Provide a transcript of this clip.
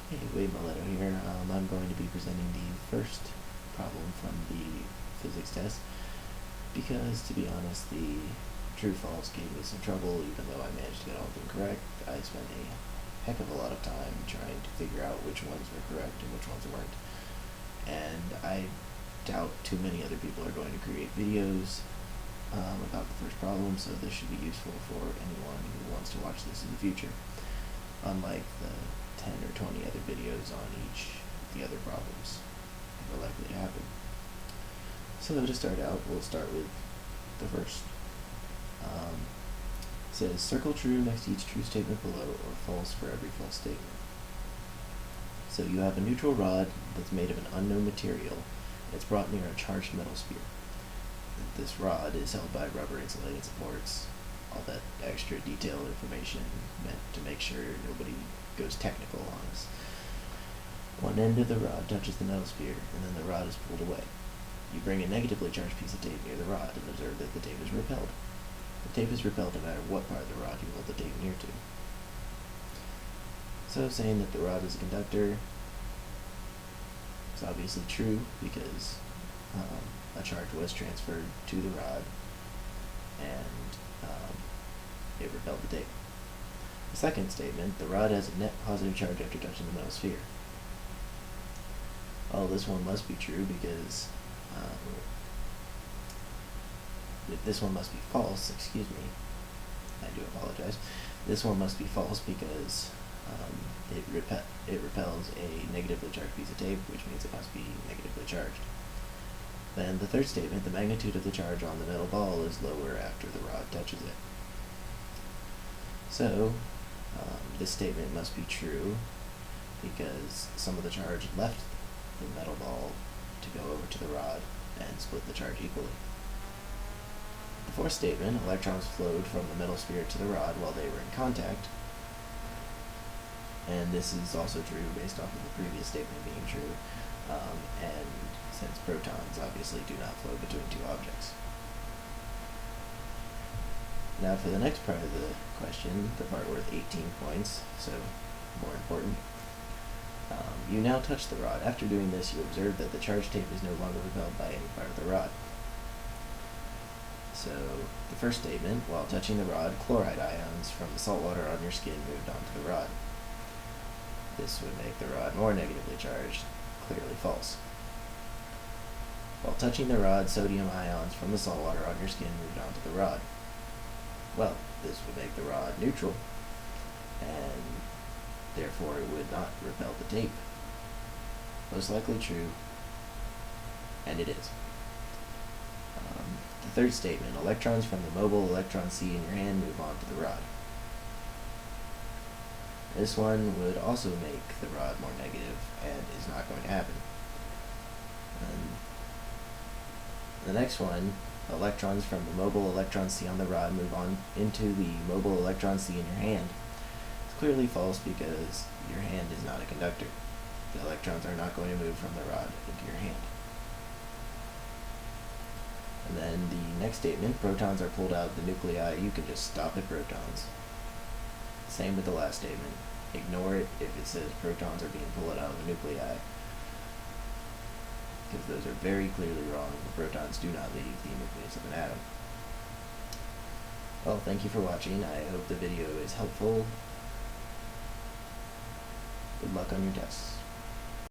Hey, Wade Mileto here. I'm going to be presenting the first problem from the physics test because, to be honest, the true-false gave me some trouble. Even though I managed to get all of them correct, I spent a heck of a lot of time trying to figure out which ones were correct and which ones weren't. And I doubt too many other people are going to create videos about the first problem, so this should be useful for anyone who wants to watch this in the future, unlike the 10 or 20 other videos on each of the other problems that are likely to happen. So to start out, we'll start with the first. It says, circle true next to each true statement below, or false for every false statement. So you have a neutral rod that's made of an unknown material, and it's brought near a charged metal sphere. This rod is held by rubber insulated supports, all that extra detailed information meant to make sure nobody goes technical on us. One end of the rod touches the metal sphere, and then the rod is pulled away. You bring a negatively charged piece of tape near the rod and observe that the tape is repelled. The tape is repelled no matter what part of the rod you hold the tape near to. So saying that the rod is a conductor is obviously true because a charge was transferred to the rod and it repelled the tape. The second statement, the rod has a net positive charge after touching the metal sphere. Well, this one must be true because this one must be false, excuse me. I do apologize. This one must be false because it repels a negatively charged piece of tape, which means it must be negatively charged. Then the third statement, the magnitude of the charge on the metal ball is lower after the rod touches it. So, this statement must be true because some of the charge left the metal ball to go over to the rod and split the charge equally. The fourth statement, electrons flowed from the metal sphere to the rod while they were in contact, and this is also true based off of the previous statement being true, and since protons obviously do not flow between two objects. Now for the next part of the question, the part worth 18 points, so more important. You now touch the rod. After doing this, you observe that the charged tape is no longer repelled by any part of the rod. So, the first statement, while touching the rod, chloride ions from the salt water on your skin moved onto the rod. This would make the rod more negatively charged, clearly false. While touching the rod, sodium ions from the salt water on your skin moved onto the rod. Well, this would make the rod neutral, and therefore it would not repel the tape. Most likely true, and it is. The third statement, electrons from the mobile electron C in your hand move on to the rod. This one would also make the rod more negative and is not going to happen. And the next one, electrons from the mobile electron C on the rod move on into the mobile electron C in your hand. It's clearly false because your hand is not a conductor. The electrons are not going to move from the rod into your hand. And then the next statement, protons are pulled out of the nuclei. You can just stop at protons. Same with the last statement. Ignore it if it says protons are being pulled out of the nuclei, because those are very clearly wrong. The protons do not leave the nucleus of an atom. Well, thank you for watching. I hope the video is helpful. Good luck on your tests.